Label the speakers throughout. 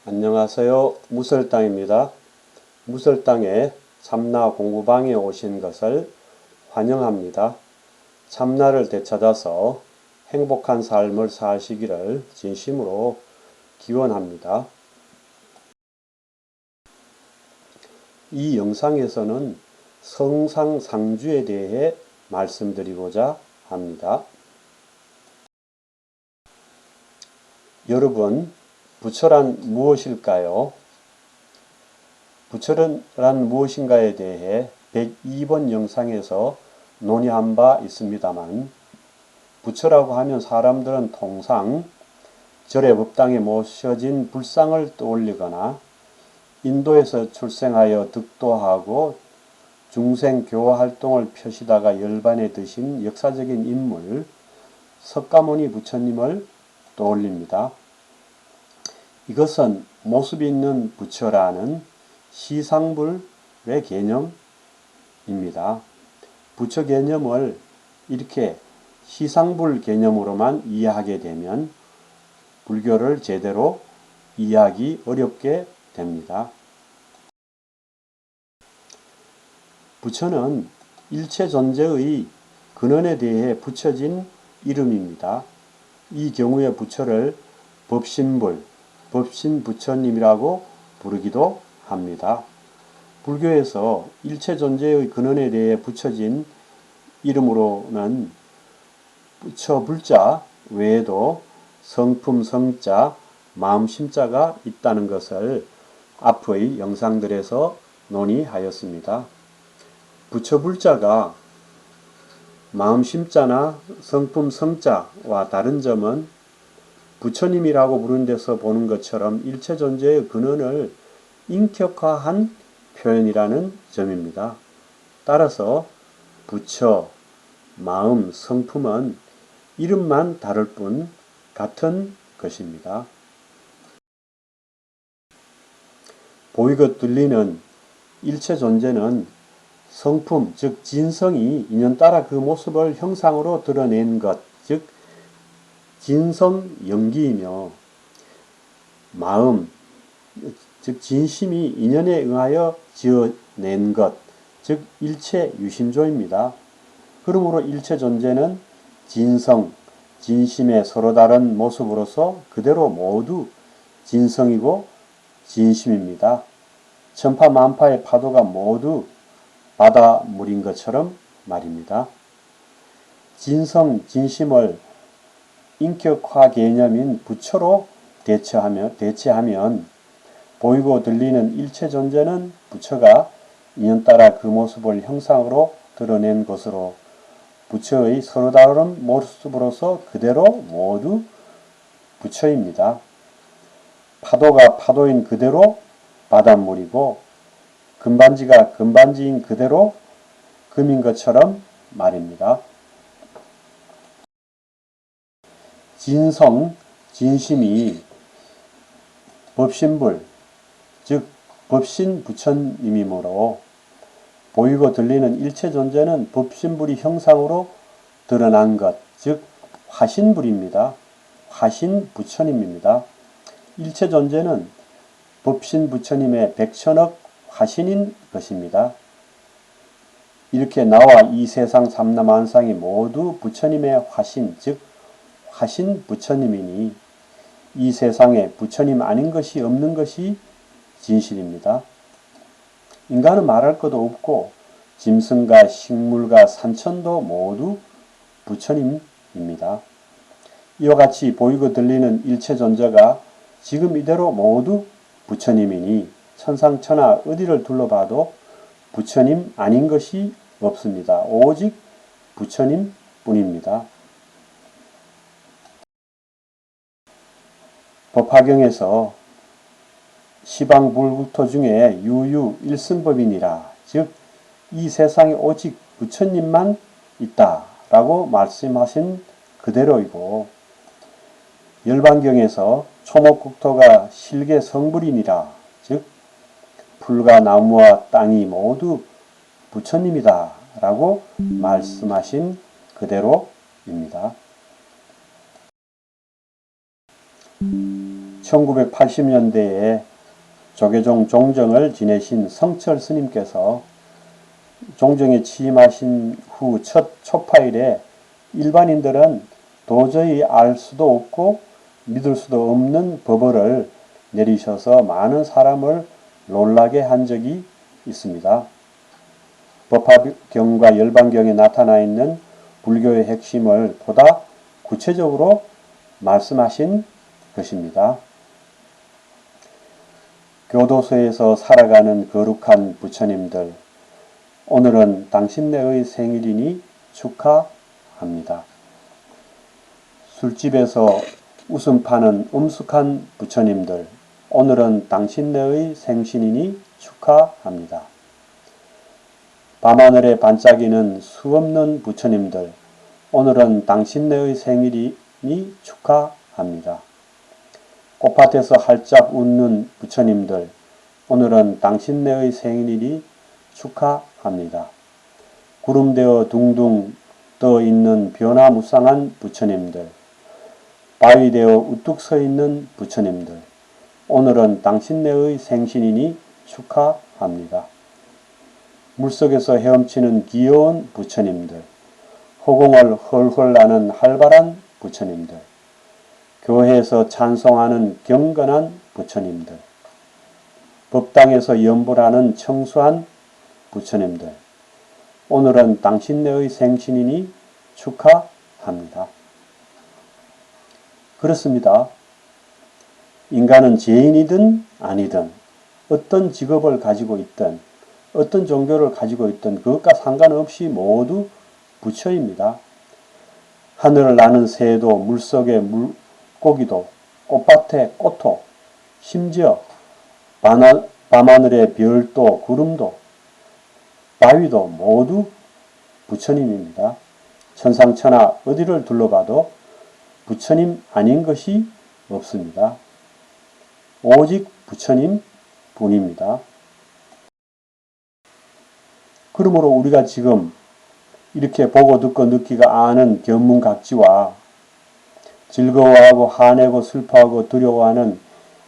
Speaker 1: 안녕하세요. 무설땅입니다. 무설땅의 참나 공부방에 오신 것을 환영합니다. 참나를 되찾아서 행복한 삶을 사시기를 진심으로 기원합니다. 이 영상에서는 성상상주에 대해 말씀드리고자 합니다. 여러분, 부처란 무엇일까요? 부처란 무엇인가에 대해 102번 영상에서 논의한 바 있습니다만, 부처라고 하면 사람들은 통상 절의 법당에 모셔진 불상을 떠올리거나 인도에서 출생하여 득도하고 중생 교화 활동을 펴시다가 열반에 드신 역사적인 인물 석가모니 부처님을 떠올립니다. 이것은 모습이 있는 부처라는 시상불의 개념입니다. 부처 개념을 이렇게 시상불 개념으로만 이해하게 되면 불교를 제대로 이해하기 어렵게 됩니다. 부처는 일체 존재의 근원에 대해 붙여진 이름입니다. 이 경우에 부처를 법신불, 법신부처님이라고 부르기도 합니다. 불교에서 일체 존재의 근원에 대해 붙여진 이름으로는 부처불자 외에도 성품 성자, 마음 심자가 있다는 것을 앞의 영상들에서 논의하였습니다. 부처불자가 마음 심자나 성품 성자와 다른 점은 부처님이라고 부르는 데서 보는 것처럼 일체 존재의 근원을 인격화한 표현이라는 점입니다. 따라서 부처, 마음, 성품은 이름만 다를 뿐 같은 것입니다. 보이고 들리는 일체 존재는 성품, 즉 진성이 인연따라 그 모습을 형상으로 드러낸 것, 즉 진성연기이며 마음, 즉 진심이 인연에 응하여 지어낸 것, 즉 일체 유심조입니다. 그러므로 일체 존재는 진성, 진심의 서로 다른 모습으로서 그대로 모두 진성이고 진심입니다. 천파만파의 파도가 모두 바다물인 것처럼 말입니다. 진성, 진심을 인격화 개념인 부처로 대체하면 보이고 들리는 일체 존재는 부처가 인연따라 그 모습을 형상으로 드러낸 것으로 부처의 서로 다른 모습으로서 그대로 모두 부처입니다. 파도가 파도인 그대로 바닷물이고 금반지가 금반지인 그대로 금인 것처럼 말입니다. 진성, 진심이 법신불, 즉 법신 부처님이므로 보이고 들리는 일체 존재는 법신불이 형상으로 드러난 것, 즉 화신불입니다. 화신 부처님입니다. 일체 존재는 법신 부처님의 백천억 화신인 것입니다. 이렇게 나와 이 세상 삼라만상이 모두 부처님의 화신, 즉 화신 부처님이니 이 세상에 부처님 아닌 것이 없는 것이 진실입니다. 인간은 말할 것도 없고 짐승과 식물과 산천도 모두 부처님입니다. 이와 같이 보이고 들리는 일체 존재가 지금 이대로 모두 부처님이니 천상천하 어디를 둘러봐도 부처님 아닌 것이 없습니다. 오직 부처님 뿐입니다. 법화경에서 시방불국토 중에 유유 일승법이니라, 즉 이 세상에 오직 부처님만 있다 라고 말씀하신 그대로이고, 열반경에서 초목국토가 실계 성불이니라, 즉 풀과 나무와 땅이 모두 부처님이다 라고 말씀하신 그대로입니다. 1980년대에 조계종 종정을 지내신 성철 스님께서 종정에 취임하신 후 첫 초파일에 일반인들은 도저히 알 수도 없고 믿을 수도 없는 법어를 내리셔서 많은 사람을 놀라게 한 적이 있습니다. 법화경과 열반경에 나타나 있는 불교의 핵심을 보다 구체적으로 말씀하신 것입니다. 교도소에서 살아가는 거룩한 부처님들, 오늘은 당신네의 생일이니 축하합니다. 술집에서 웃음 파는 엄숙한 부처님들, 오늘은 당신네의 생신이니 축하합니다. 밤하늘에 반짝이는 수없는 부처님들, 오늘은 당신네의 생일이니 축하합니다. 꽃밭에서 활짝 웃는 부처님들, 오늘은 당신네의 생일이니 축하합니다. 구름되어 둥둥 떠 있는 변화무쌍한 부처님들, 바위되어 우뚝 서 있는 부처님들, 오늘은 당신네의 생신이니 축하합니다. 물속에서 헤엄치는 귀여운 부처님들, 허공을 헐헐 나는 활발한 부처님들, 교회에서 찬송하는 경건한 부처님들, 법당에서 연불하는 청수한 부처님들, 오늘은 당신네의 생신이니 축하합니다. 그렇습니다. 인간은 죄인이든 아니든 어떤 직업을 가지고 있든 어떤 종교를 가지고 있든 그것과 상관없이 모두 부처입니다. 하늘을 나는 새도 물속의 물고기도 꽃밭의 꽃도 심지어 밤하늘의 별도 구름도 바위도 모두 부처님입니다. 천상천하 어디를 둘러봐도 부처님 아닌 것이 없습니다. 오직 부처님 뿐입니다. 그러므로 우리가 지금 이렇게 보고 듣고 느끼가 아는 견문각지와 즐거워하고 화내고 슬퍼하고 두려워하는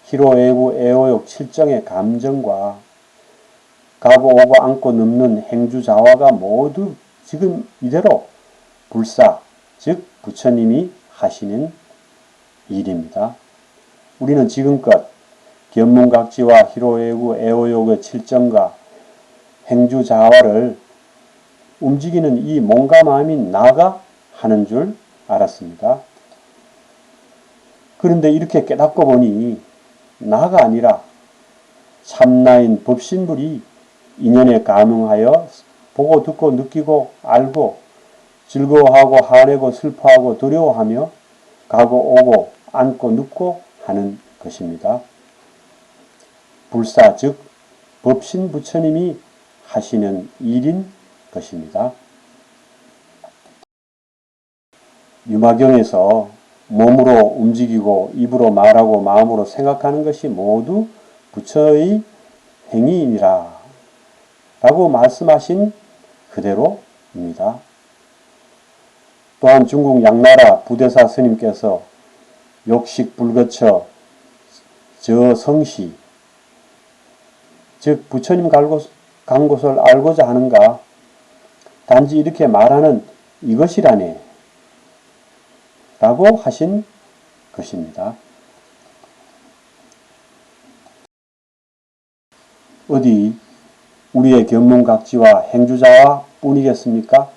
Speaker 1: 희로애구 애호욕 칠정의 감정과 가고 오고 앉고 눕는 행주자화가 모두 지금 이대로 불사, 즉 부처님이 하시는 일입니다. 우리는 지금껏 견문각지와 희로애구 애호욕의 칠정과 행주자화를 움직이는 이 몸과 마음인 나가 하는 줄 알았습니다. 그런데 이렇게 깨닫고 보니 나가 아니라 참나인 법신불이 인연에 감응하여 보고 듣고 느끼고 알고 즐거워하고 화내고 슬퍼하고 두려워하며 가고 오고 앉고 눕고 하는 것입니다. 불사 즉 법신 부처님이 하시는 일인 것입니다. 유마경에서 몸으로 움직이고 입으로 말하고 마음으로 생각하는 것이 모두 부처의 행위이니라 라고 말씀하신 그대로입니다. 또한 중국 양나라 부대사 스님께서 욕식 불거쳐 저성시 즉 부처님 간 곳을 알고자 하는가 단지 이렇게 말하는 이것이라네 라고 하신 것입니다. 어디 우리의 견문각지와 행주자와 뿐이겠습니까?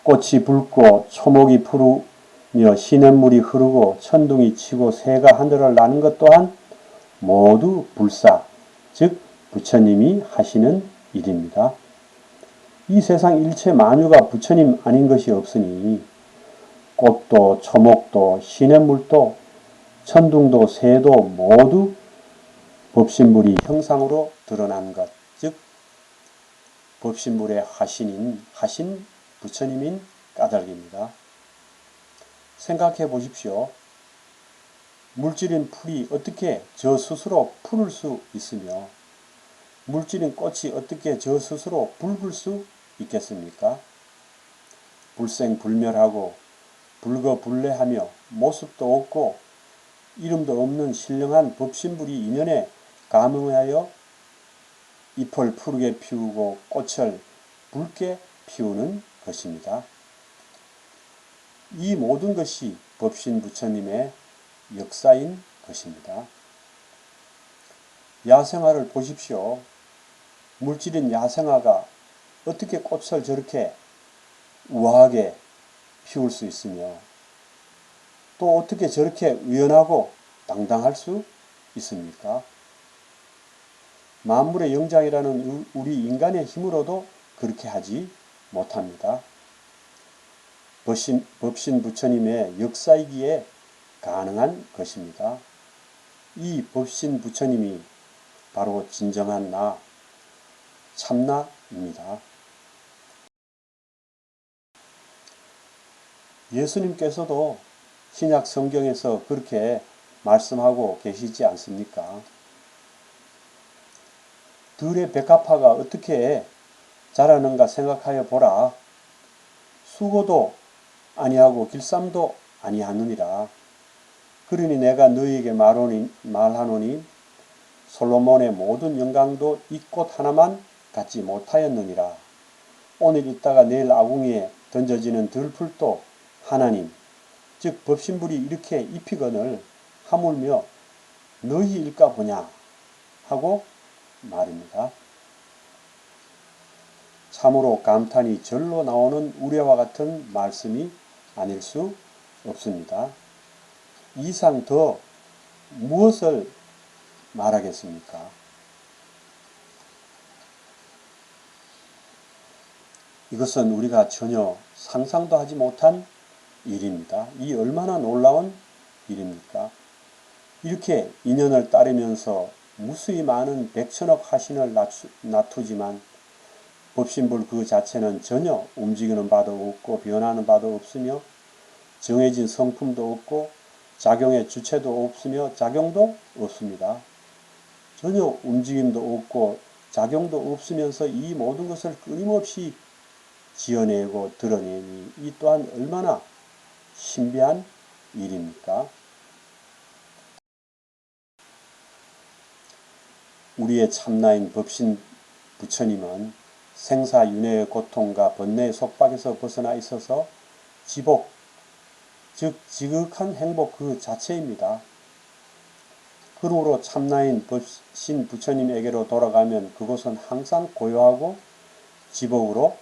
Speaker 1: 꽃이 붉고 초목이 푸르며 시냇물이 흐르고 천둥이 치고 새가 하늘을 나는 것 또한 모두 불사, 즉 부처님이 하시는 일입니다. 이 세상 일체 만유가 부처님 아닌 것이 없으니 꽃도 초목도 시냇물도 천둥도 새도 모두 법신불이 형상으로 드러난 것, 즉 법신불의 하신 부처님인 까닭입니다. 생각해 보십시오. 물질인 풀이 어떻게 저 스스로 푸를 수 있으며 물질인 꽃이 어떻게 저 스스로 붉을 수 있겠습니까? 불생불멸하고 불거불례하며 모습도 없고 이름도 없는 신령한 법신불이 인연에 감응하여 잎을 푸르게 피우고 꽃을 붉게 피우는 것입니다. 이 모든 것이 법신 부처님의 역사인 것입니다. 야생화를 보십시오. 물질인 야생화가 어떻게 꽃을 저렇게 우아하게 피울 수 있으며 또 어떻게 저렇게 유연하고 당당할 수 있습니까? 만물의 영장이라는 우리 인간의 힘으로도 그렇게 하지 못합니다. 법신 부처님의 역사이기에 가능한 것입니다. 이 법신 부처님이 바로 진정한 나, 참나입니다. 예수님께서도 신약 성경에서 그렇게 말씀하고 계시지 않습니까? 들의 백합화가 어떻게 자라는가 생각하여 보라. 수고도 아니하고 길쌈도 아니하느니라. 그러니 내가 너희에게 말하노니 솔로몬의 모든 영광도 이 꽃 하나만 갖지 못하였느니라. 오늘 있다가 내일 아궁이에 던져지는 들풀도 하나님, 즉 법신불이 이렇게 입히거늘 하물며 너희일까 보냐 하고 말입니다. 참으로 감탄이 절로 나오는 우레와 같은 말씀이 아닐 수 없습니다. 이상 더 무엇을 말하겠습니까? 이것은 우리가 전혀 상상도 하지 못한 일입니다. 이 얼마나 놀라운 일입니까? 이렇게 인연을 따르면서 무수히 많은 백천억 화신을 놔두지만 법신불 그 자체는 전혀 움직이는 바도 없고 변하는 바도 없으며 정해진 성품도 없고 작용의 주체도 없으며 작용도 없습니다. 전혀 움직임도 없고 작용도 없으면서 이 모든 것을 끊임없이 지어내고 드러내니 이 또한 얼마나 신비한 일입니까? 우리의 참나인 법신 부처님은 생사윤회의 고통과 번뇌의 속박에서 벗어나 있어서 지복, 즉 지극한 행복 그 자체입니다. 그러므로 참나인 법신 부처님에게로 돌아가면 그곳은 항상 고요하고 지복으로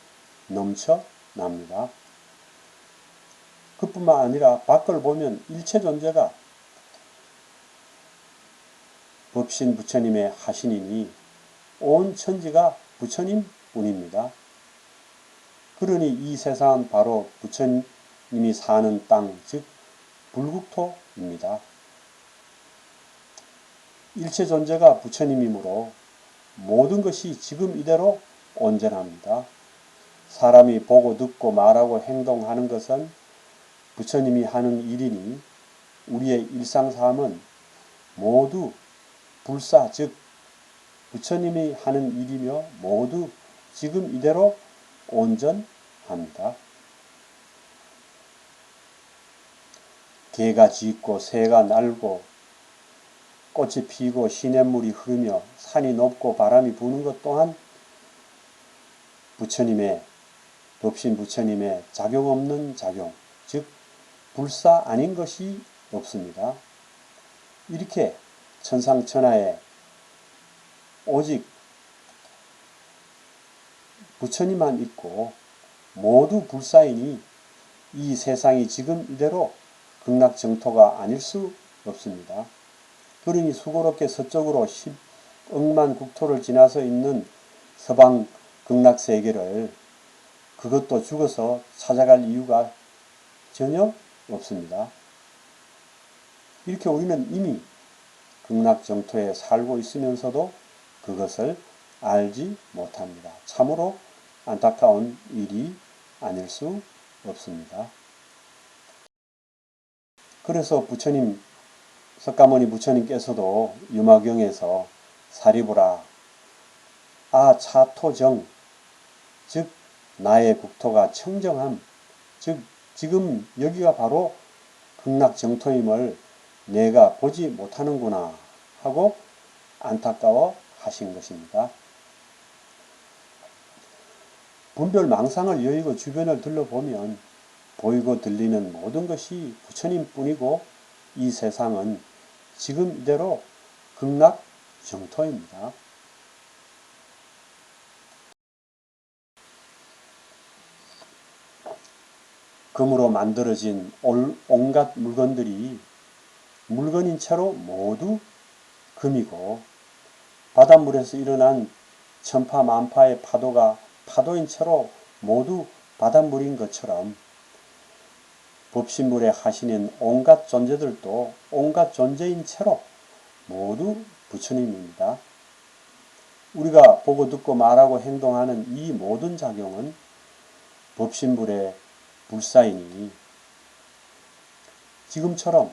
Speaker 1: 넘쳐납니다. 그뿐만 아니라 밖을 보면 일체 존재가 법신 부처님의 하신이니 온 천지가 부처님 뿐입니다. 그러니 이 세상은 바로 부처님이 사는 땅, 즉 불국토입니다. 일체 존재가 부처님이므로 모든 것이 지금 이대로 온전합니다. 사람이 보고 듣고 말하고 행동하는 것은 부처님이 하는 일이니 우리의 일상삶은 모두 불사, 즉 부처님이 하는 일이며 모두 지금 이대로 온전합니다. 개가 짖고 새가 날고 꽃이 피고 시냇물이 흐르며 산이 높고 바람이 부는 것 또한 부처님의 법신 부처님의 작용 없는 작용, 즉 불사 아닌 것이 없습니다. 이렇게 천상천하에 오직 부처님만 있고 모두 불사이니 이 세상이 지금 이대로 극락정토가 아닐 수 없습니다. 그러니 수고롭게 서쪽으로 10억만 국토를 지나서 있는 서방 극락세계를 그것도 죽어서 찾아갈 이유가 전혀 없습니다. 이렇게 우리는 이미 극락정토에 살고 있으면서도 그것을 알지 못합니다. 참으로 안타까운 일이 아닐 수 없습니다. 그래서 부처님, 석가모니 부처님께서도 유마경에서 사리부라, 차토정, 즉 나의 국토가 청정함, 즉 지금 여기가 바로 극락정토임을 내가 보지 못하는구나 하고 안타까워 하신 것입니다. 분별 망상을 여의고 주변을 둘러보면 보이고 들리는 모든 것이 부처님 뿐이고 이 세상은 지금 이대로 극락정토입니다. 금으로 만들어진 온갖 물건들이 물건인 채로 모두 금이고 바닷물에서 일어난 천파만파의 파도가 파도인 채로 모두 바닷물인 것처럼 법신물에 하시는 온갖 존재들도 온갖 존재인 채로 모두 부처님입니다. 우리가 보고 듣고 말하고 행동하는 이 모든 작용은 법신불의 불사이니 지금처럼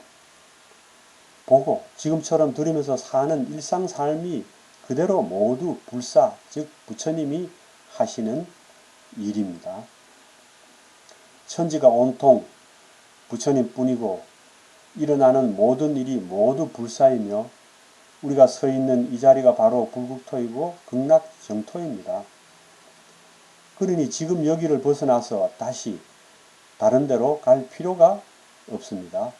Speaker 1: 보고 지금처럼 들으면서 사는 일상 삶이 그대로 모두 불사, 즉 부처님이 하시는 일입니다. 천지가 온통 부처님 뿐이고 일어나는 모든 일이 모두 불사이며 우리가 서 있는 이 자리가 바로 불국토이고 극락정토입니다. 그러니 지금 여기를 벗어나서 다시 다른 데로 갈 필요가 없습니다.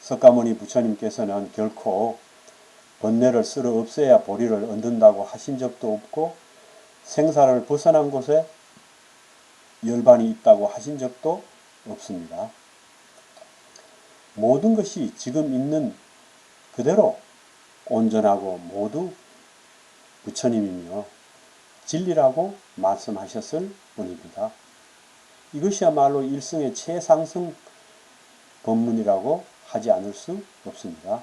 Speaker 1: 석가모니 부처님께서는 결코 번뇌를 쓸어 없애야 보리를 얻는다고 하신 적도 없고 생사를 벗어난 곳에 열반이 있다고 하신 적도 없습니다. 모든 것이 지금 있는 그대로 온전하고 모두 부처님이며 진리라고 말씀하셨을 뿐입니다. 이것이야말로 일승의 최상승 법문이라고 하지 않을 수 없습니다.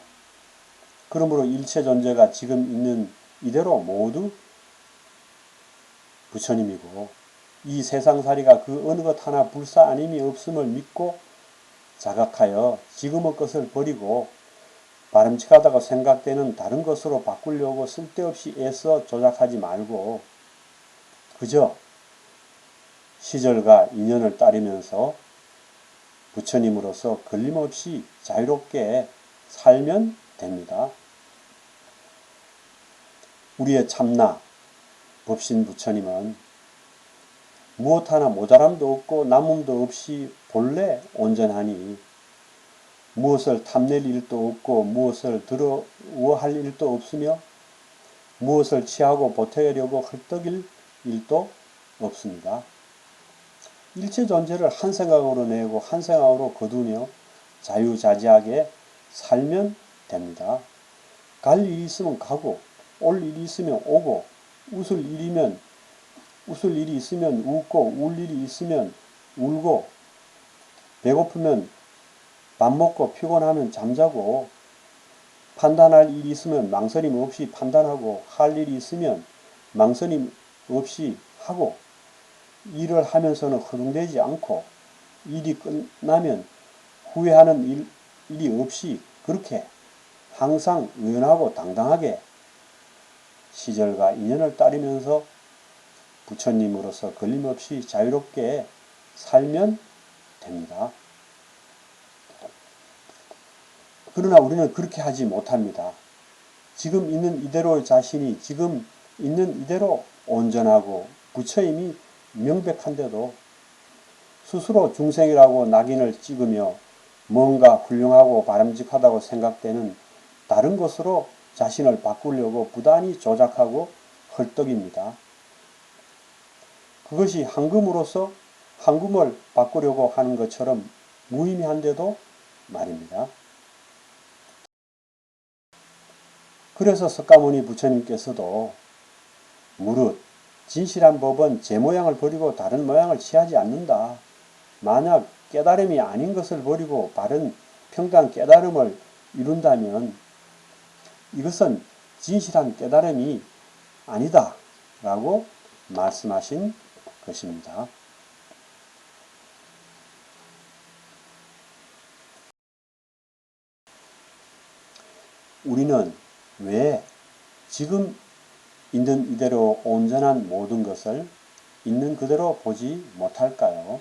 Speaker 1: 그러므로 일체 존재가 지금 있는 이대로 모두 부처님이고 이 세상살이가 그 어느 것 하나 불사 아님이 없음을 믿고 자각하여 지금의 것을 버리고 바람직하다고 생각되는 다른 것으로 바꾸려고 쓸데없이 애써 조작하지 말고 그저 시절과 인연을 따르면서 부처님으로서 걸림없이 자유롭게 살면 됩니다. 우리의 참나 법신 부처님은 무엇 하나 모자람도 없고 남음도 없이 본래 온전하니 무엇을 탐낼 일도 없고 무엇을 두려워할 일도 없으며 무엇을 취하고 보태려고 헐떡일 일도 없습니다. 일체 존재를 한 생각으로 내고 한 생각으로 거두며 자유자재하게 살면 됩니다. 갈 일이 있으면 가고 올 일이 있으면 오고 웃을 일이 있으면 웃고 울 일이 있으면 울고 배고프면 밥 먹고 피곤하면 잠자고 판단할 일이 있으면 망설임 없이 판단하고 할 일이 있으면 망설임 없이 하고 일을 하면서는 허둥대지 않고 일이 끝나면 후회하는 일이 없이 그렇게 항상 의연하고 당당하게 시절과 인연을 따르면서 부처님으로서 걸림없이 자유롭게 살면 됩니다. 그러나 우리는 그렇게 하지 못합니다. 지금 있는 이대로 자신이 지금 있는 이대로 온전하고 부처임이 명백한데도 스스로 중생이라고 낙인을 찍으며 뭔가 훌륭하고 바람직하다고 생각되는 다른 것으로 자신을 바꾸려고 부단히 조작하고 헐떡입니다. 그것이 황금으로서 황금을 바꾸려고 하는 것처럼 무의미한데도 말입니다. 그래서 석가모니 부처님께서도 무릇 진실한 법은 제 모양을 버리고 다른 모양을 취하지 않는다. 만약 깨달음이 아닌 것을 버리고 바른 평강 깨달음을 이룬다면 이것은 진실한 깨달음이 아니다 라고 말씀하신 것입니다. 우리는 왜 지금 있는 이대로 온전한 모든 것을 있는 그대로 보지 못할까요?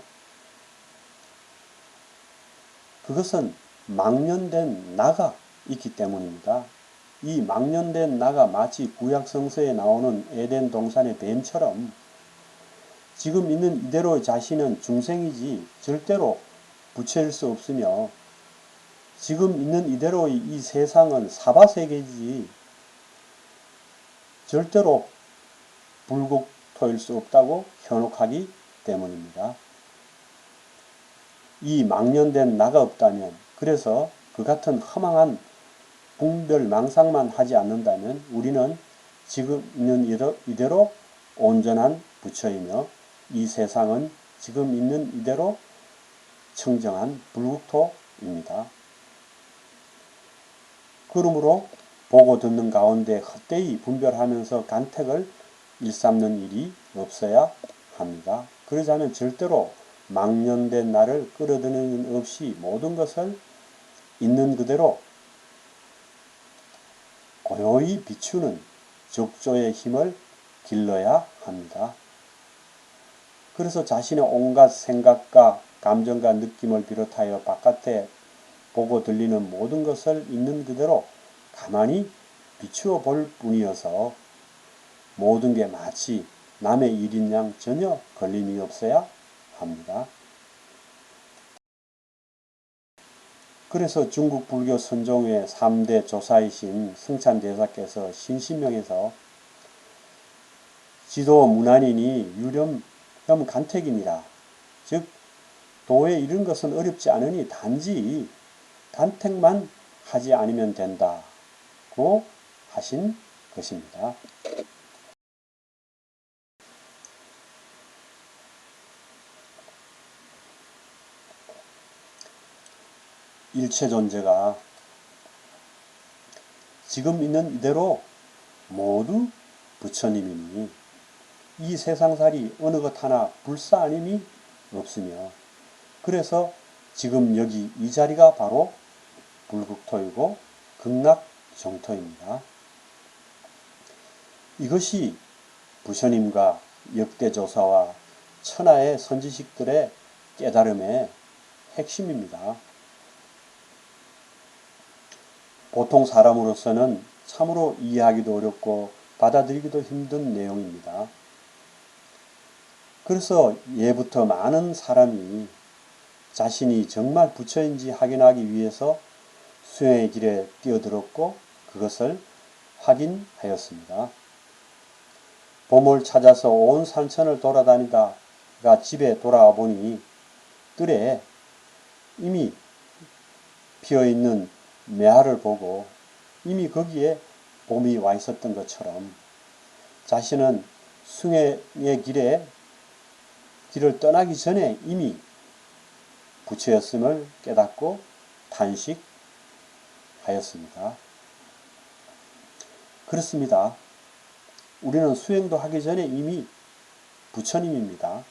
Speaker 1: 그것은 망년된 나가 있기 때문입니다. 이 망년된 나가 마치 구약 성서에 나오는 에덴 동산의 뱀처럼 지금 있는 이대로 자신은 중생이지 절대로 부처일 수 없으며 지금 있는 이대로의 이 세상은 사바세계이지 절대로 불국토일 수 없다고 현혹하기 때문입니다. 이 망년된 나가 없다면, 그래서 그 같은 허망한 분별망상만 하지 않는다면 우리는 지금 있는 이대로 온전한 부처이며 이 세상은 지금 있는 이대로 청정한 불국토입니다. 그러므로 보고 듣는 가운데 헛되이 분별하면서 간택을 일삼는 일이 없어야 합니다. 그러자면 절대로 망년된 나를 끌어들이는 일 없이 모든 것을 있는 그대로 고요히 비추는 적조의 힘을 길러야 합니다. 그래서 자신의 온갖 생각과 감정과 느낌을 비롯하여 바깥에 보고 들리는 모든 것을 있는 그대로 가만히 비추어 볼 뿐이어서 모든 게 마치 남의 일인 양 전혀 걸림이 없어야 합니다. 그래서 중국 불교 선종의 3대 조사이신 승찬대사께서 신신명에서 지도 무난이니 유렴 간택이니라. 즉 도에 이른 것은 어렵지 않으니 단지 간택만 하지 않으면 된다고 하신 것입니다. 일체 존재가 지금 있는 이대로 모두 부처님이니 이 세상살이 어느 것 하나 불사 아님이 없으며 그래서 지금 여기 이 자리가 바로 불국토이고 극락정토입니다. 이것이 부처님과 역대조사와 천하의 선지식들의 깨달음의 핵심입니다. 보통 사람으로서는 참으로 이해하기도 어렵고 받아들이기도 힘든 내용입니다. 그래서 예부터 많은 사람이 자신이 정말 부처인지 확인하기 위해서 수행의 길에 뛰어들었고 그것을 확인하였습니다. 봄을 찾아서 온 산천을 돌아다니다가 집에 돌아와 보니 뜰에 이미 피어있는 매화를 보고 이미 거기에 봄이 와 있었던 것처럼 자신은 수행의 길을 떠나기 전에 이미 부처였음을 깨닫고 탄식하였습니다. 그렇습니다. 우리는 수행도 하기 전에 이미 부처님입니다.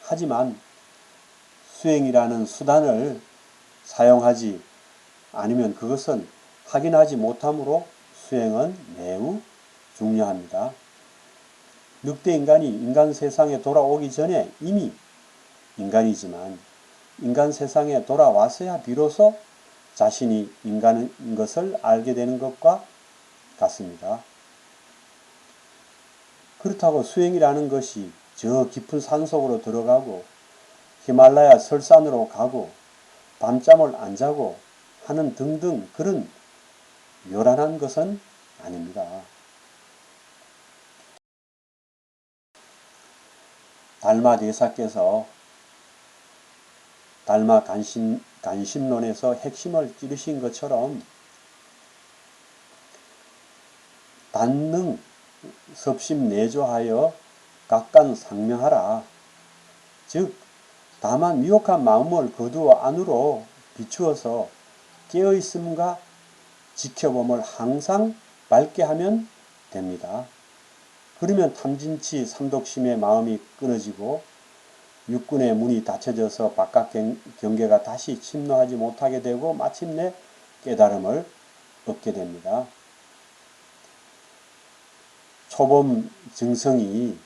Speaker 1: 하지만 수행이라는 수단을 사용하지 않으면 그것은 확인하지 못하므로 수행은 매우 중요합니다. 늑대 인간이 인간 세상에 돌아오기 전에 이미 인간이지만 인간 세상에 돌아왔어야 비로소 자신이 인간인 것을 알게 되는 것과 같습니다. 그렇다고 수행이라는 것이 저 깊은 산속으로 들어가고 히말라야 설산으로 가고 밤잠을 안 자고 하는 등등 그런 요란한 것은 아닙니다. 달마 대사께서 달마 간심론에서 핵심을 찌르신 것처럼 단능 섭심내조하여 각간상명하라. 즉 다만 미혹한 마음을 거두어 안으로 비추어서 깨어있음과 지켜봄을 항상 밝게 하면 됩니다. 그러면 탐진치 삼독심의 마음이 끊어지고 육군의 문이 닫혀져서 바깥 경계가 다시 침노하지 못하게 되고 마침내 깨달음을 얻게 됩니다. 초범 증성이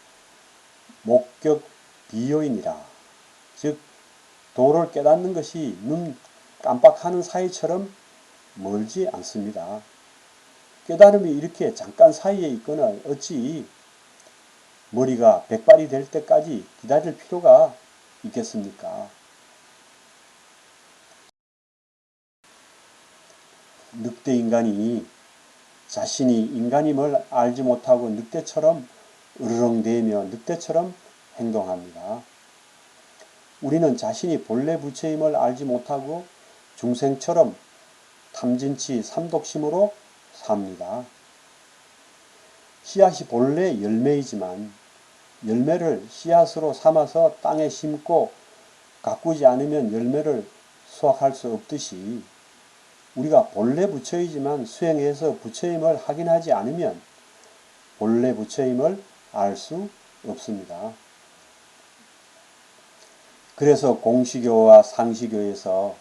Speaker 1: 목격 비요인이라. 즉 도를 깨닫는 것이 눈 깜빡하는 사이처럼 멀지 않습니다. 깨달음이 이렇게 잠깐 사이에 있거늘 어찌 머리가 백발이 될 때까지 기다릴 필요가 있겠습니까? 늑대 인간이 자신이 인간임을 알지 못하고 늑대처럼 으르렁대며 늑대처럼 행동합니다. 우리는 자신이 본래 부처임을 알지 못하고 중생처럼 탐진치 삼독심으로 삽니다. 씨앗이 본래 열매이지만 열매를 씨앗으로 삼아서 땅에 심고 가꾸지 않으면 열매를 수확할 수 없듯이 우리가 본래 부처이지만 수행해서 부처임을 확인하지 않으면 본래 부처임을 알 수 없습니다. 그래서 공시교와 상시교에서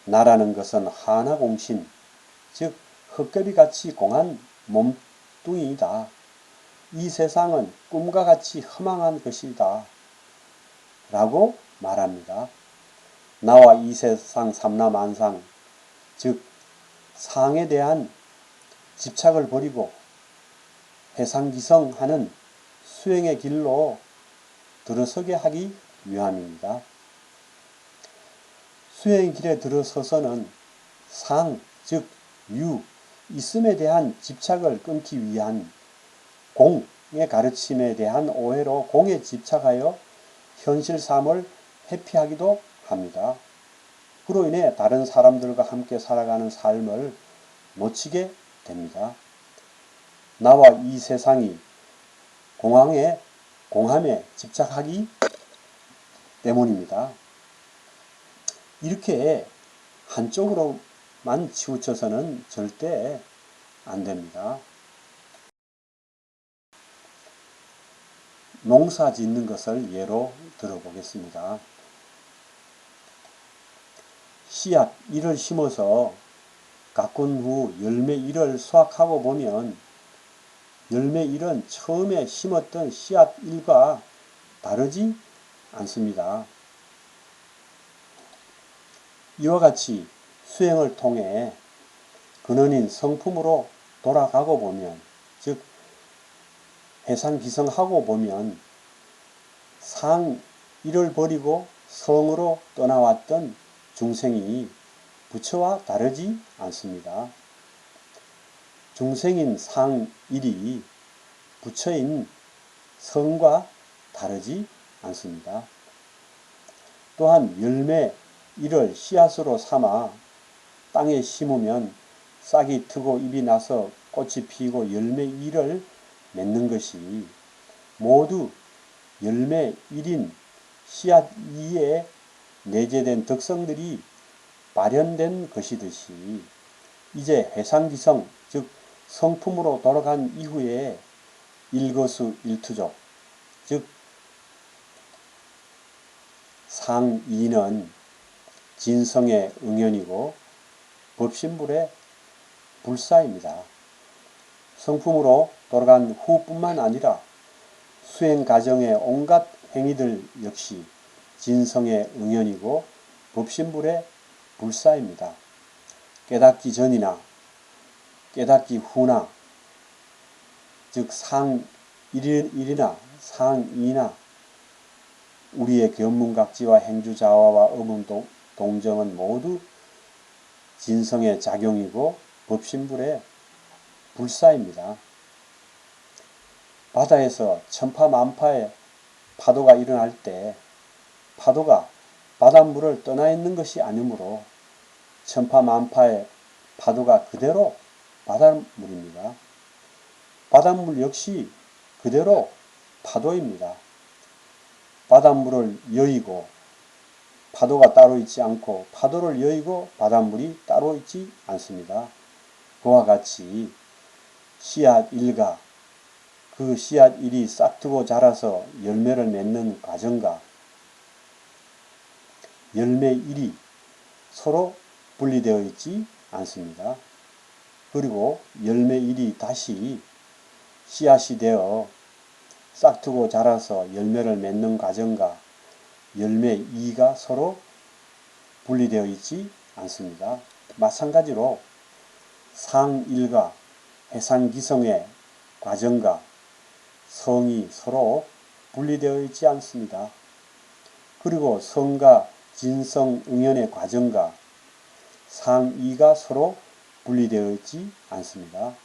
Speaker 1: 나라는 것은 하나공신, 즉 헛개비같이 공한 몸뚱이다. 이 세상은 꿈과 같이 허망한 것이다. 라고 말합니다. 나와 이 세상 삼라만상, 즉 상에 대한 집착을 버리고 해상기성하는 수행의 길로 들어서게 하기 위함입니다. 수행의 길에 들어서서는 상, 즉 유, 있음에 대한 집착을 끊기 위한 공의 가르침에 대한 오해로 공에 집착하여 현실 삶을 회피하기도 합니다. 그로 인해 다른 사람들과 함께 살아가는 삶을 놓치게 됩니다. 나와 이 세상이 공함에 집착하기 때문입니다. 이렇게 한쪽으로만 치우쳐서는 절대 안 됩니다. 농사 짓는 것을 예로 들어보겠습니다. 씨앗 1을 심어서 가꾼 후 열매 1을 수확하고 보면 열매 1은 처음에 심었던 씨앗 1과 다르지 않습니다. 이와 같이 수행을 통해 근원인 성품으로 돌아가고 보면, 즉 해상기성하고 보면 상 1을 버리고 성으로 떠나왔던 중생이 부처와 다르지 않습니다. 중생인 상 1이 부처인 성과 다르지 않습니다. 또한 열매 1을 씨앗으로 삼아 땅에 심으면 싹이 트고 잎이 나서 꽃이 피고 열매 1을 맺는 것이 모두 열매 1인 씨앗 2에 내재된 덕성들이 발현된 것이듯이 이제 해상기성, 즉 성품으로 돌아간 이후에 일거수일투족, 즉 상 2는 진성의 응연이고 법신불의 불사입니다. 성품으로 돌아간 후뿐만 아니라 수행 과정의 온갖 행위들 역시 진성의 응연이고 법신불의 불사입니다. 깨닫기 전이나 깨닫기 후나, 즉 상 1이나 상 2나 우리의 견문각지와 행주자화와 의문동정은 모두 진성의 작용이고 법신불의 불사입니다. 바다에서 천파만파의 파도가 일어날 때 파도가 바닷물을 떠나 있는 것이 아니므로 천파만파의 파도가 그대로 바닷물입니다. 바닷물 역시 그대로 파도입니다. 바닷물을 여의고 파도가 따로 있지 않고 파도를 여의고 바닷물이 따로 있지 않습니다. 그와 같이 씨앗 1과 그 씨앗 1이 싹트고 자라서 열매를 맺는 과정과 열매 1이 서로 분리되어 있지 않습니다. 그리고 열매 1이 다시 씨앗이 되어 싹트고 자라서 열매를 맺는 과정과 열매 2가 서로 분리되어 있지 않습니다. 마찬가지로 상일과 해상기성의 과정과 성이 서로 분리되어 있지 않습니다. 그리고 성과 진성 응연의 과정과 상이가 서로 분리되어 있지 않습니다.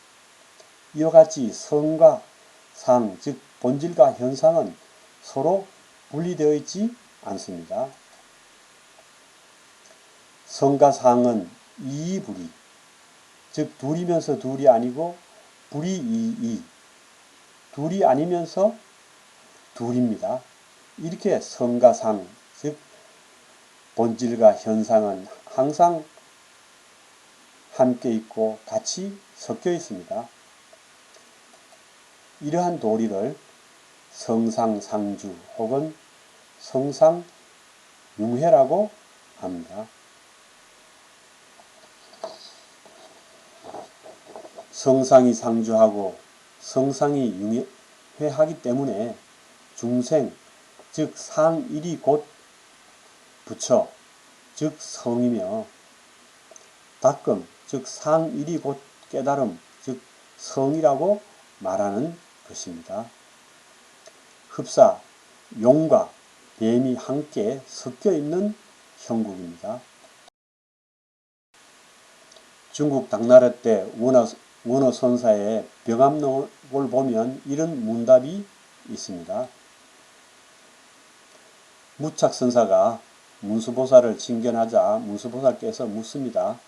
Speaker 1: 이와 같이 성과 상, 즉 본질과 현상은 서로 분리되어 있지 않습니다. 성과 상은 이이불이, 즉 둘이면서 둘이 아니고 불이 이이, 둘이 아니면서 둘입니다. 이렇게 성과 상, 즉 본질과 현상은 항상 함께 있고 같이 섞여 있습니다. 이러한 도리를 성상상주 혹은 성상융회라고 합니다. 성상이 상주하고 성상이 융회하기 때문에 중생, 즉 상일이 곧 부처, 즉 성이며 닦음, 즉 상일이 곧 깨달음, 즉 성이라고 말하는 것입니다. 흡사, 용과 뱀이 함께 섞여 있는 형국입니다. 중국 당나라 때 원어 선사의 병암록을 보면 이런 문답이 있습니다. 무착선사가 문수보살을 징견하자 문수보살께서 묻습니다.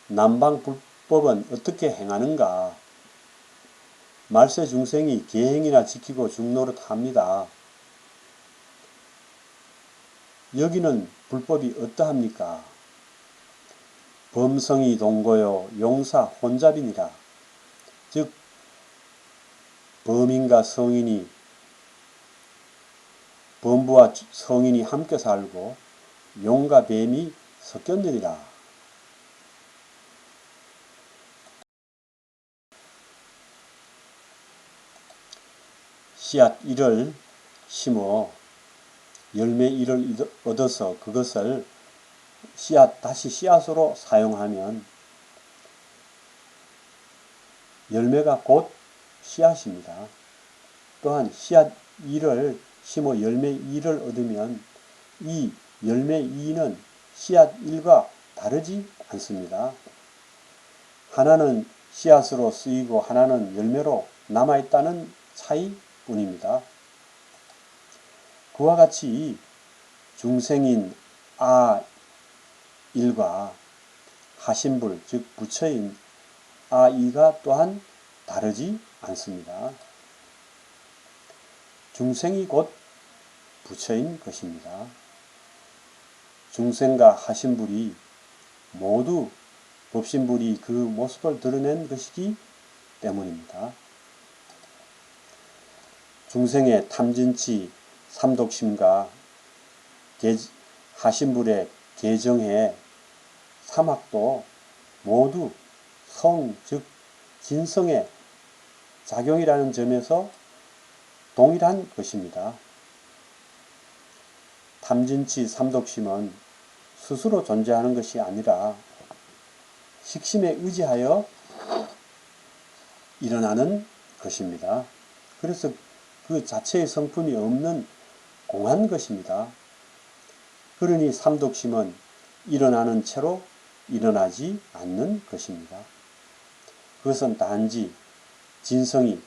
Speaker 1: 남방불법은 어떻게 행하는가? 말세 중생이 계행이나 지키고 중노릇합니다. 여기는 불법이 어떠합니까? 범성이 동거요 용사 혼잡이니라. 즉 범인과 성인이 범부와 성인이 함께 살고 용과 뱀이 섞였느니라. 씨앗 1을 심어 열매 1을 얻어서 그것을 다시 씨앗으로 사용하면 열매가 곧 씨앗입니다. 또한 씨앗 2를 심어 열매 2를 얻으면 이 열매 2는 씨앗 1과 다르지 않습니다. 하나는 씨앗으로 쓰이고 하나는 열매로 남아있다는 차이뿐입니다. 그와 같이 중생인 아1과 하신불, 즉 부처인 아2가 또한 다르지 않습니다. 중생이 곧 부처인 것입니다. 중생과 하신불이 모두 법신불이 그 모습을 드러낸 것이기 때문입니다. 중생의 탐진치, 삼독심과 하신불의 개정해 삼학도 모두 성, 즉 진성의 작용이라는 점에서 동일한 것입니다. 탐진치, 삼독심은 스스로 존재하는 것이 아니라 식심에 의지하여 일어나는 것입니다. 그래서 그 자체의 성품이 없는 공한 것입니다. 그러니 삼독심은 일어나는 채로 일어나지 않는 것입니다. 그것은 단지 진성이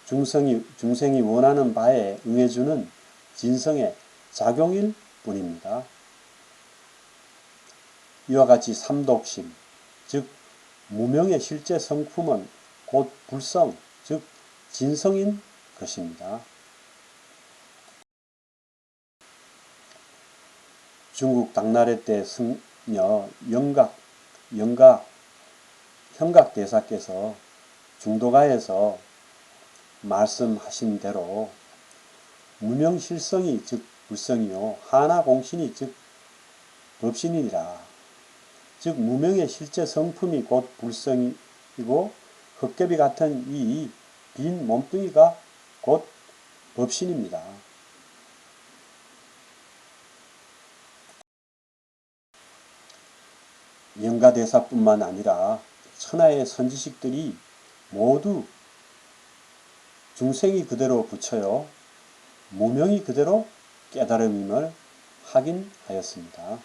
Speaker 1: 중생이 원하는 바에 응해주는 진성의 작용일 뿐입니다. 이와 같이 삼독심, 즉 무명의 실제 성품은 곧 불성, 즉 진성인 것입니다. 중국 당나라 때 승려 현각대사께서 중도가에서 말씀하신 대로 무명실성이 즉 불성이요 하나공신이 즉 법신이니라. 즉 무명의 실제 성품이 곧 불성이고 헛개비 같은 이 빈 몸뚱이가 곧 법신입니다. 영가대사뿐만 아니라 천하의 선지식들이 모두 중생이 그대로 부처요 무명이 그대로 깨달음임을 확인하였습니다.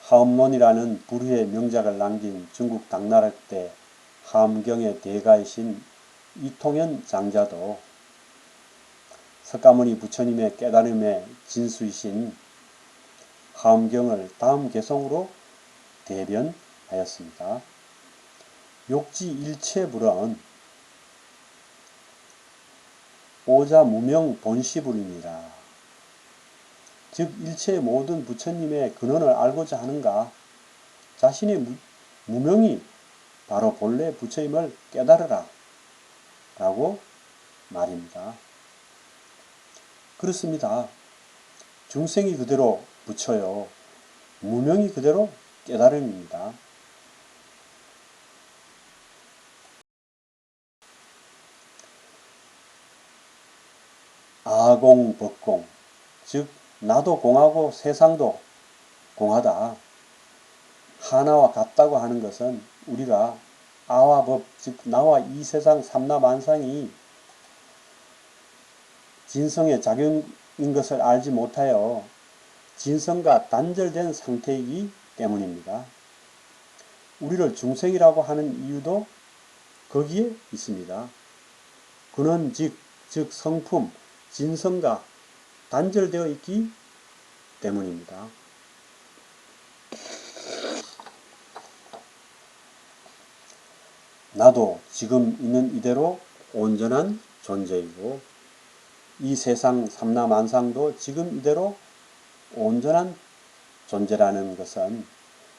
Speaker 1: 하엄론이라는 불후의 명작을 남긴 중국 당나라 때 하엄경의 대가이신 이통현 장자도 석가모니 부처님의 깨달음의 진수이신 하엄경을 다음 개성으로 대변하였습니다. 욕지 일체불은 오자 무명 본시불이니라. 즉 일체의 모든 부처님의 근원을 알고자 하는가 자신의 무명이 바로 본래 부처임을 깨달으라 라고 말입니다. 그렇습니다. 중생이 그대로 부처요 무명이 그대로 깨달음입니다. 아공 법공 즉 나도 공하고 세상도 공하다. 하나와 같다고 하는 것은 우리가 아와 법, 즉 나와 이 세상 삼라만상이 진성의 작용인 것을 알지 못하여 진성과 단절된 상태이기 때문입니다. 우리를 중생이라고 하는 이유도 거기에 있습니다. 근원 즉 성품, 진성과 단절되어 있기 때문입니다. 나도 지금 있는 이대로 온전한 존재이고 이 세상 삼라만상도 지금 이대로 온전한 존재라는 것은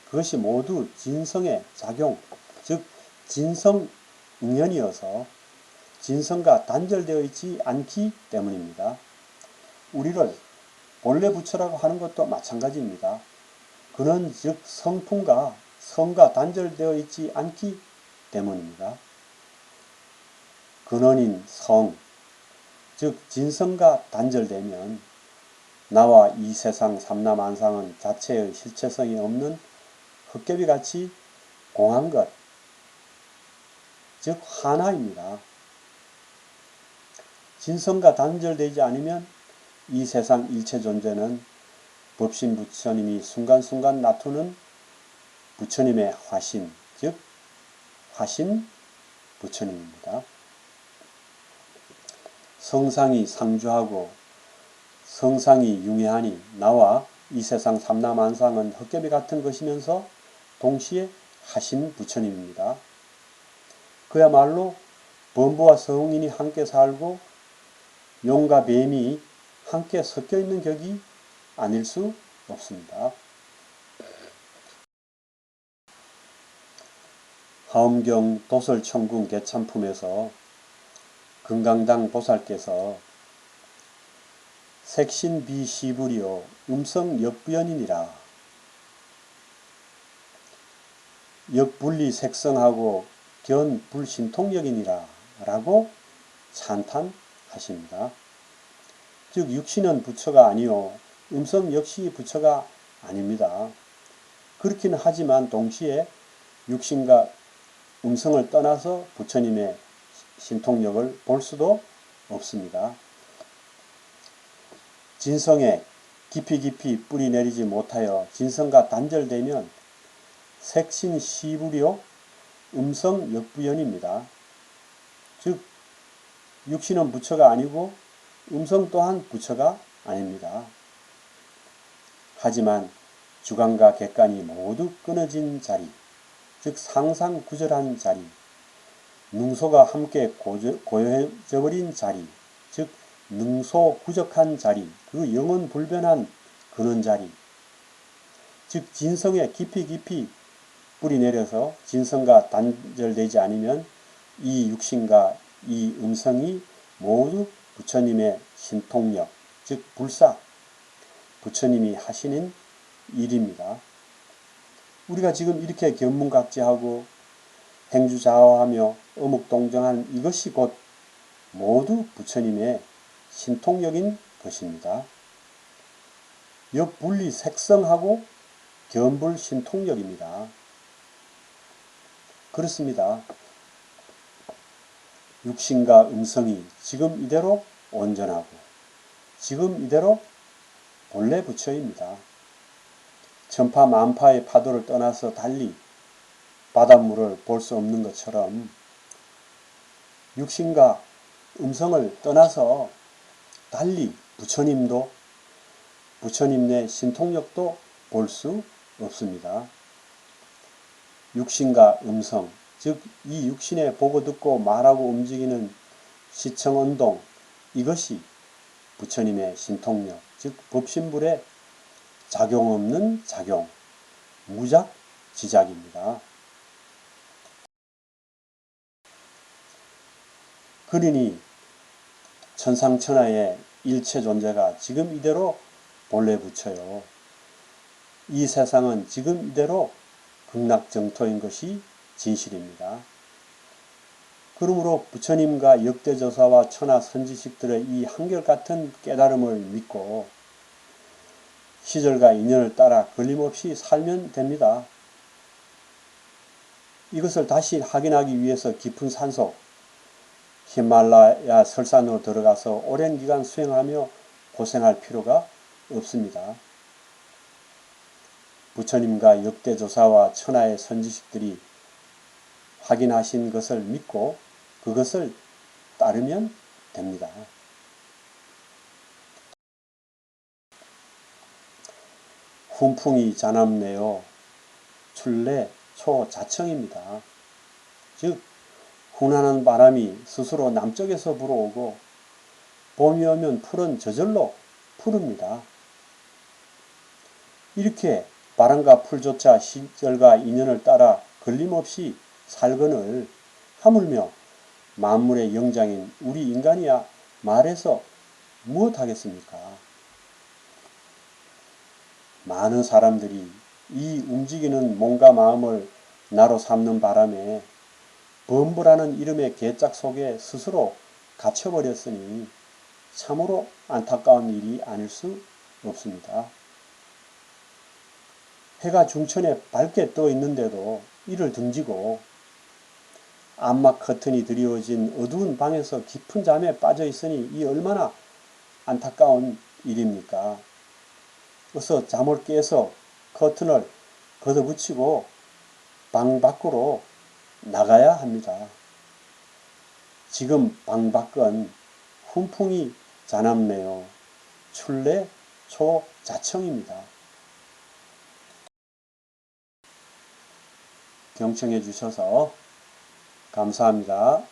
Speaker 1: 그것이 모두 진성의 작용, 즉 진성응연이어서 진성과 단절되어 있지 않기 때문입니다. 우리를 본래 부처라고 하는 것도 마찬가지입니다. 그는 즉 성품과 성과 단절되어 있지 않기 때문입니다. 근원인 성, 즉 진성과 단절되면 나와 이 세상 삼라만상은 자체의 실체성이 없는 헛개비같이 공한 것, 즉 하나입니다. 진성과 단절되지 않으면 이 세상 일체 존재는 법신 부처님이 순간순간 나타나는 부처님의 화신, 즉 화신 부처님입니다. 성상이 상주하고 성상이 융해하니 나와 이 세상 삼라만상은 헛개비 같은 것이면서 동시에 하신 부처님입니다. 그야말로 범부와 성인이 함께 살고 용과 뱀이 함께 섞여 있는 격이 아닐 수 없습니다. 하엄경 도설천궁 개참품에서 금강당 보살께서 색신비시불이요 음성역부연이니라 역분리 색성하고 견불신통력이니라 라고 찬탄하십니다. 즉 육신은 부처가 아니요 음성 역시 부처가 아닙니다. 그렇기는 하지만 동시에 육신과 음성을 떠나서 부처님의 신통력을 볼 수도 없습니다. 진성에 깊이 뿌리 내리지 못하여 진성과 단절되면 색신시불이요 음성역부연입니다. 즉 육신은 부처가 아니고 음성 또한 부처가 아닙니다. 하지만 주관과 객관이 모두 끊어진 자리, 즉 상상구절한 자리, 능소가 함께 고여져 버린 자리, 즉 능소구적한 자리, 그 영원불변한 근원 자리, 즉 진성에 깊이 뿌리 내려서 진성과 단절되지 않으면 이 육신과 이 음성이 모두 부처님의 신통력, 즉 불사, 부처님이 하시는 일입니다. 우리가 지금 이렇게 견문각지하고 행주자화하며 어묵동정한 이것이 곧 모두 부처님의 신통력인 것입니다. 역분리 색성하고 견불신통력입니다. 그렇습니다. 육신과 음성이 지금 이대로 온전하고 지금 이대로 본래 부처입니다. 천파만파의 파도를 떠나서 달리 바닷물을 볼 수 없는 것처럼 육신과 음성을 떠나서 달리 부처님도 부처님의 신통력도 볼 수 없습니다. 육신과 음성, 즉 이 육신에 보고 듣고 말하고 움직이는 시청운동, 이것이 부처님의 신통력, 즉 법신불의 작용 없는 작용, 무작지작입니다. 그러니 천상천하의 일체 존재가 지금 이대로 본래 부처요. 이 세상은 지금 이대로 극락정토인 것이 진실입니다. 그러므로 부처님과 역대조사와 천하 선지식들의 이 한결같은 깨달음을 믿고 시절과 인연을 따라 걸림없이 살면 됩니다. 이것을 다시 확인하기 위해서 깊은 산속, 히말라야 설산으로 들어가서 오랜 기간 수행하며 고생할 필요가 없습니다. 부처님과 역대조사와 천하의 선지식들이 확인하신 것을 믿고 그것을 따르면 됩니다. 훈풍이 자남내요 출래 초자청입니다. 즉 훈하는 바람이 스스로 남쪽에서 불어오고 봄이 오면 풀은 저절로 푸릅니다. 이렇게 바람과 풀조차 시절과 인연을 따라 걸림없이 살거늘 하물며 만물의 영장인 우리 인간이야 말해서 무엇하겠습니까? 많은 사람들이 이 움직이는 몸과 마음을 나로 삼는 바람에 범부라는 이름의 괴짝 속에 스스로 갇혀버렸으니 참으로 안타까운 일이 아닐 수 없습니다. 해가 중천에 밝게 떠 있는데도 이를 등지고 암막 커튼이 드리워진 어두운 방에서 깊은 잠에 빠져 있으니 이 얼마나 안타까운 일입니까? 어서 잠을 깨서 커튼을 걷어붙이고 방 밖으로 나가야 합니다. 지금 방 밖은 훈풍이 자남내요 출래 초자청입니다. 경청해 주셔서 감사합니다.